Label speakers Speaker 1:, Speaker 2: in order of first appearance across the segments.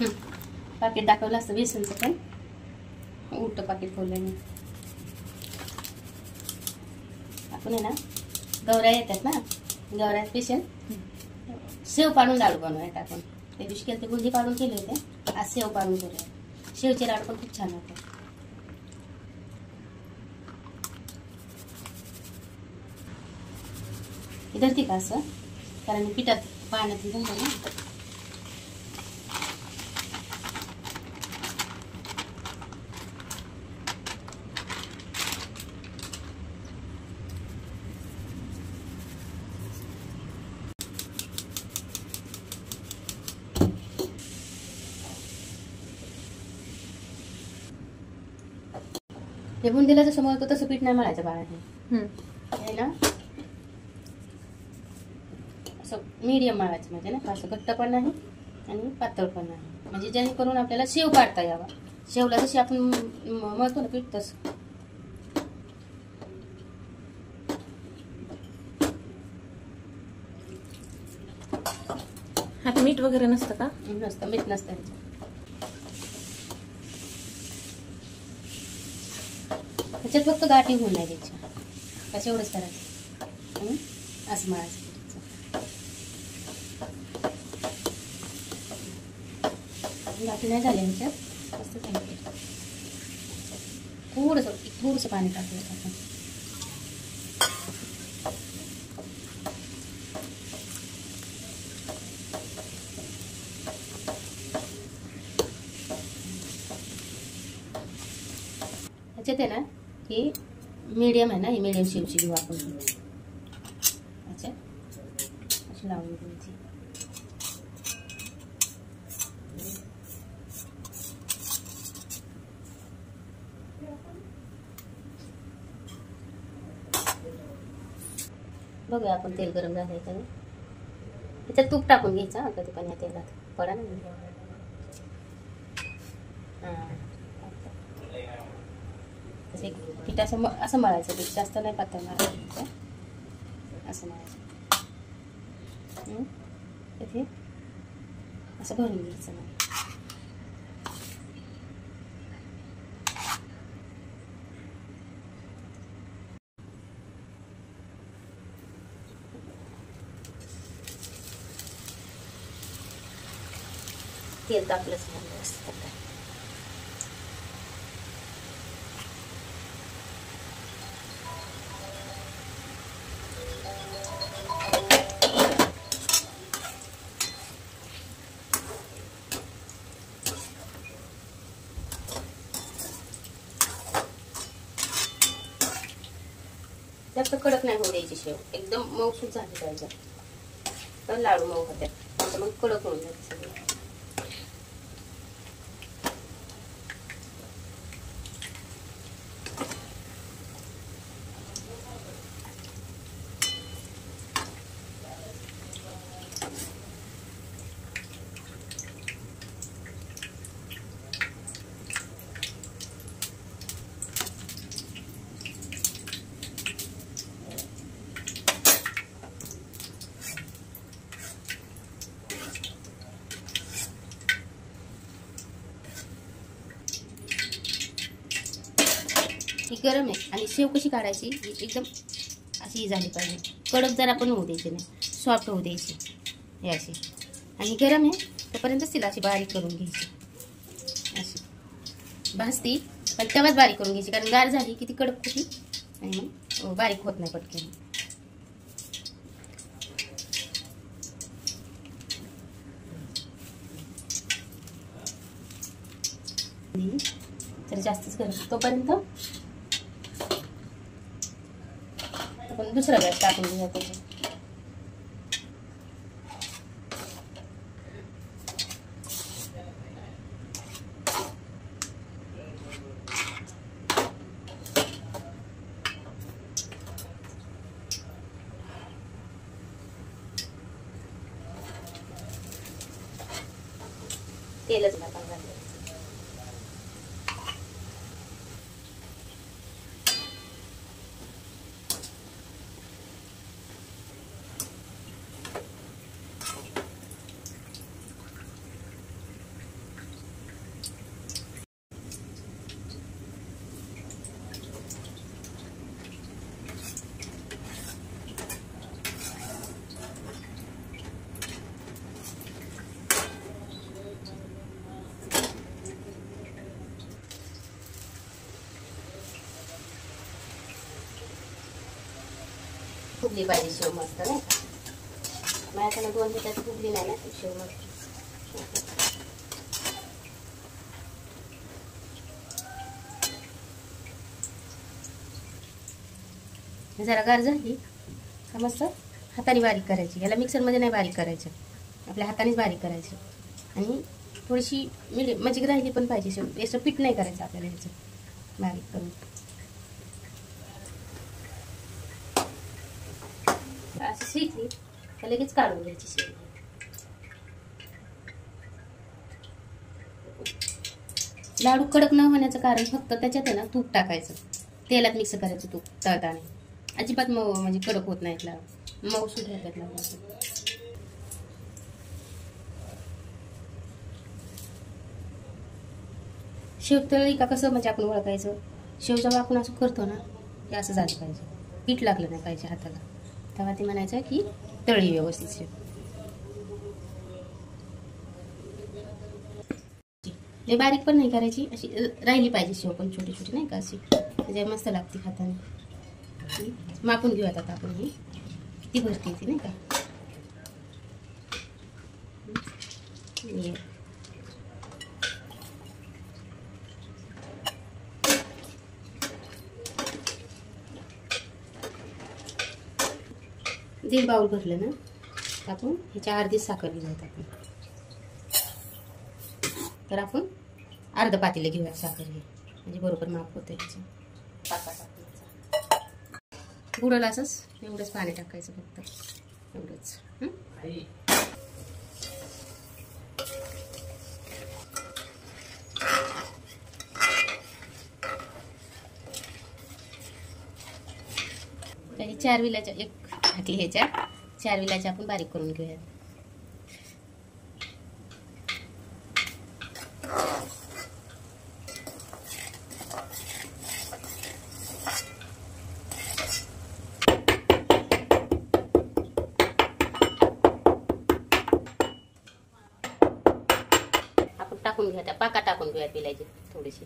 Speaker 1: पाकिट दाखवलं असतं बेसनचं, पण उलटं पाकिट खोललं मी. आपण आहे ना, गौऱ्या येतात ना, गौऱ्या स्पेशल शेव पाडून लाडू बनवूयात आपण. त्या दिवशी केले ते बुंदी पाडून केले होते, आज शेव पाडून करूया. शेवचे लाडू पण खूप छान होते. धरती का असं, कारण पिठात पाण्यात घालतो ना. हे बुंदीला जसं मळतो तसं पीठ नाही मळायचं बाळाने, हे ना असं मीडियम मळायचं, म्हणजे ना असं घट्ट पण नाही आणि पातळ पण नाही, म्हणजे जेणेकरून आपल्याला शेव पाडता यावा. शेवला जशी आपण मळतो ना पीठ तसं.
Speaker 2: ह्यात मीठ वगैरे नसतं का?
Speaker 1: नसतं, मीठ नसतं. त्याच्यात फक्त गाठी होऊन नाही द्यायच्या, कसं एवढंच करायचं. असं मळायचं. गाठी नाही झाल्या ह्याच्यात, मस्त झालं. थोडंसं पाणी टाकलं आपण. ह्याच्यात आहे ना, ही मीडियम आहे ना, ही मीडियम शेवची घेऊ आपण. अच्छा, अशी लावून द्यायची. बघूया आपण तेल गरम झालंय का. ह्याच्यात तूप टाकून घ्यायचं, कधी पण या तेलात पडा ना. पीठ असं मळायचं, पीठ जास्त नाही पातळ मळायचं, असं मळायचं. इथे असं भरून घ्यायचं. मग तेल तापलंच नाही असतं. जास्त कडक नाही होऊ द्यायची शेव, एकदम मऊसूत झाली पाहिजे, तर लाडू मऊ होत्यात. मग कडक होऊन जाते सगळं. ही गरम आहे आणि शेव कशी काढायची, एकदम अशी झाली पाहिजे. कडक जरा पण होऊ द्यायची नाही, सॉफ्ट होऊ द्यायची हे अशी. आणि गरम आहे तोपर्यंतच तिला अशी बारीक करून घ्यायची, अशी भाजती पण तेव्हाच बारीक करून घ्यायची, कारण गार झाली की ती कडक होती आणि मग बारीक होत नाही पटकन. तर जास्तच गरम तोपर्यंत आपण दुसरा गॅस टाकून घेऊया त्याच्यात. तेलच टाकायला लागेल. फुगली पाहिजे शेव मस्त नाही का. माझ्याकडे 2 मिनिटात फुगली नाही ना शेव मस्त. जरा गार झाली का मस्त हाताने बारीक करायची. याला मिक्सरमध्ये नाही बारीक करायचं, आपल्या हातानेच बारीक करायचं. आणि थोडीशी म्हणजे राहिली पण पाहिजे शेव. याचं पीठ नाही करायचं आपल्याला ह्याचं बारीक करून. असं शिकली तर लगेच काढून घ्यायची शेव. लाडू कडक न होण्याचं कारण फक्त त्याच्यात आहे ना तूप टाकायचं, तेलात मिक्स करायचं तूप तळताना. अजिबात म्हणजे कडक होत नाहीत लाडू, मऊसूद होतात लाडू. शेव तळली का कसं म्हणजे आपण ओळखायचं, शेव जेव्हा आपण असं करतो ना ते असं झालं पाहिजे, पीठ लागलं नाही पाहिजे हाताला, तेव्हा ते म्हणायचं की तळी व्यवस्थित शेव. ते बारीक पण नाही करायची, अशी राहिली पाहिजे शेव पण छोटी छोटी नाही का, अशी म्हणजे मस्त लागते खाताना. मापून घेऊयात आता आपण ही किती भरती ती नाही का. दीड बाउल भरलं ना आपण ह्याच्या अर्धी साखर घेऊयात आपण. तर आपण अर्ध पातेलं घेऊया साखर हे, म्हणजे बरोबर माप होतं ह्याचं. बुडाला असंच एवढंच पाणी टाकायचं फक्त, एवढंच. त्याची 4 विलाच्या एक टाकली, ह्याच्या 4 विलाच्या आपण बारीक करून घेऊया. आपण टाकून घ्या, त्या पाका टाकून घेऊया विलायची थोडीशी.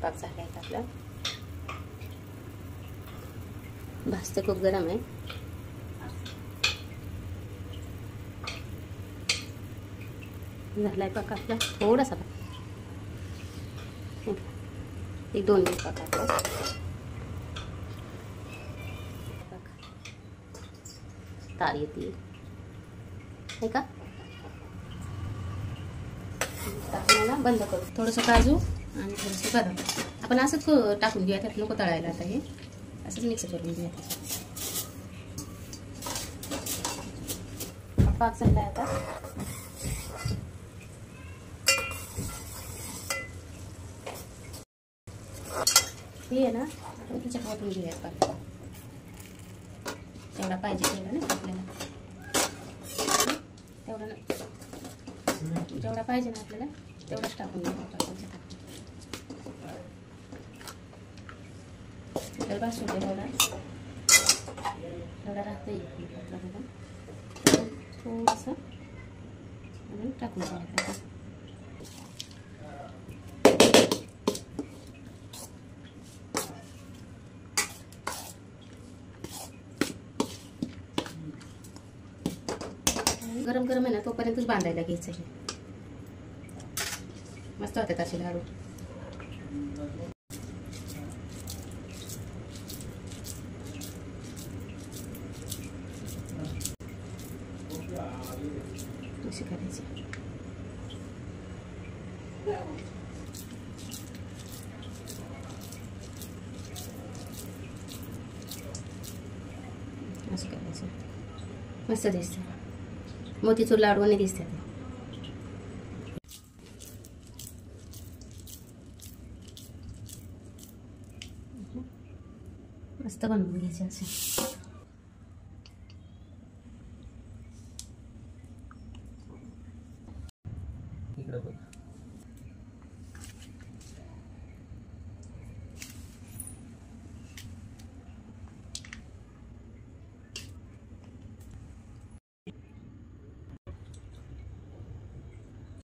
Speaker 1: पाक झालाय आपला. भाजते खूप गरम आहे. झालाय पाक आपला थोडासा, 1-2 मिनिट पाक आपला. तार येते हे का, बंद करू. थोडंसं काजू आणि थोडंसं बदाम आपण असंच टाकून घेऊया, त्यात नको तळायला. आता हे असंच मिक्स करून घेऊया. पाक झाला आता. हे आहे ना त्याच्यात वाटून घेऊया पाक, तेवढा पाहिजे तेवढा नाही आपल्याला, तेवढा जेवढा पाहिजे ना आपल्याला तेवढंच टाकून घेऊया. तर बस होते एवढा राहते थोडंसं आणि टाकून घ्यायचं. गरम गरम आहे ना तोपर्यंतच बांधायला घ्यायचं. हे मस्त होतात असे लाडू. असे करायचे. असं करायचं, मस्त दिसतं. मोतीचूर लाडूने दिसतात. मस्त बनवून घ्यायचे असे. इकडे बघ.